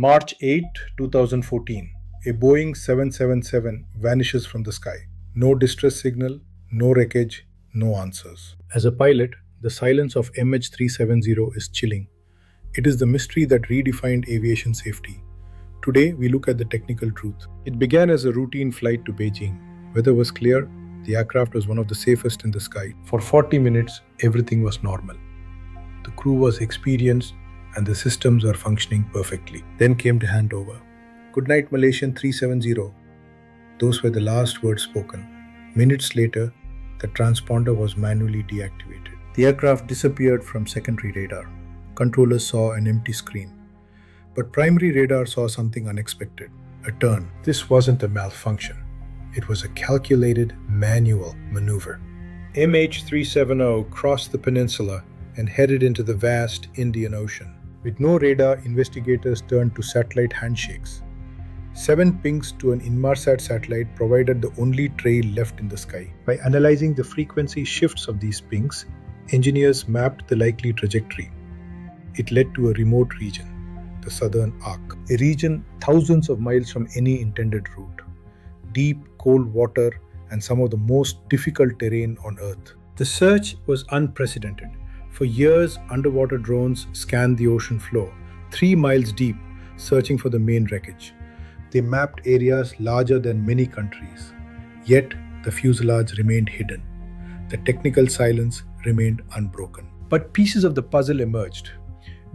March 8, 2014. A Boeing 777 vanishes from the sky. No distress signal, no wreckage, no answers. As a pilot, the silence of MH370 is chilling. It is the mystery that redefined aviation safety. Today, we look at the technical truth. It began as a routine flight to Beijing. Weather was clear, the aircraft was one of the safest in the sky. For 40 minutes, everything was normal. The crew was experienced and the systems were functioning perfectly. Then came the handover. Good night, Malaysian 370. Those were the last words spoken. Minutes later, the transponder was manually deactivated. The aircraft disappeared from secondary radar. Controllers saw an empty screen. But primary radar saw something unexpected, a turn. This wasn't a malfunction. It was a calculated manual maneuver. MH370 crossed the peninsula and headed into the vast Indian Ocean. With no radar, investigators turned to satellite handshakes. 7 pings to an Inmarsat satellite provided the only trail left in the sky. By analyzing the frequency shifts of these pings, engineers mapped the likely trajectory. It led to a remote region, the Southern Arc, a region thousands of miles from any intended route. Deep, cold water and some of the most difficult terrain on Earth. The search was unprecedented. For years, underwater drones scanned the ocean floor, 3 miles deep, searching for the main wreckage. They mapped areas larger than many countries. Yet, the fuselage remained hidden. The technical silence remained unbroken. But pieces of the puzzle emerged.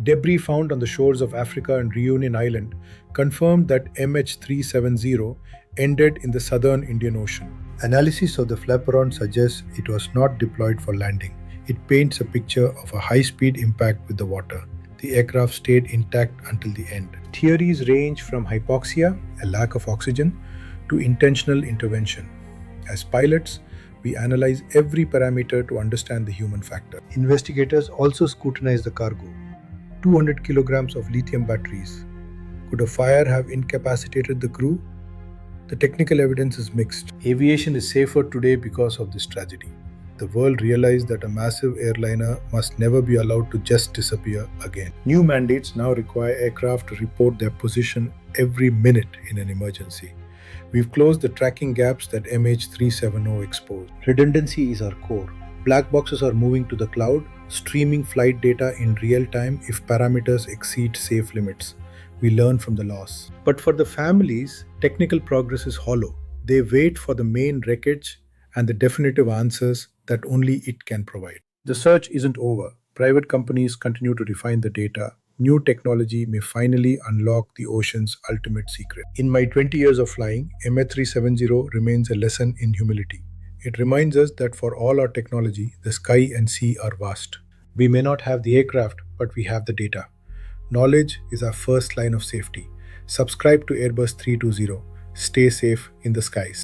Debris found on the shores of Africa and Reunion Island confirmed that MH370 ended in the southern Indian Ocean. Analysis of the flaperon suggests it was not deployed for landing. It paints a picture of a high-speed impact with the water. The aircraft stayed intact until the end. Theories range from hypoxia, a lack of oxygen, to intentional intervention. As pilots, we analyze every parameter to understand the human factor. Investigators also scrutinize the cargo. 200 kilograms of lithium batteries. Could a fire have incapacitated the crew? The technical evidence is mixed. Aviation is safer today because of this tragedy. The world realized that a massive airliner must never be allowed to just disappear again. New mandates now require aircraft to report their position every minute in an emergency. We've closed the tracking gaps that MH370 exposed. Redundancy is our core. Black boxes are moving to the cloud, streaming flight data in real time if parameters exceed safe limits. We learn from the loss. But for the families, technical progress is hollow. They wait for the main wreckage and the definitive answers that only it can provide. The search isn't over. Private companies continue to refine the data. New technology may finally unlock the ocean's ultimate secret. In my 20 years of flying, MH370 remains a lesson in humility. It reminds us that for all our technology, the sky and sea are vast. We may not have the aircraft, but we have the data. Knowledge is our first line of safety. Subscribe to Airbus 320. Stay safe in the skies.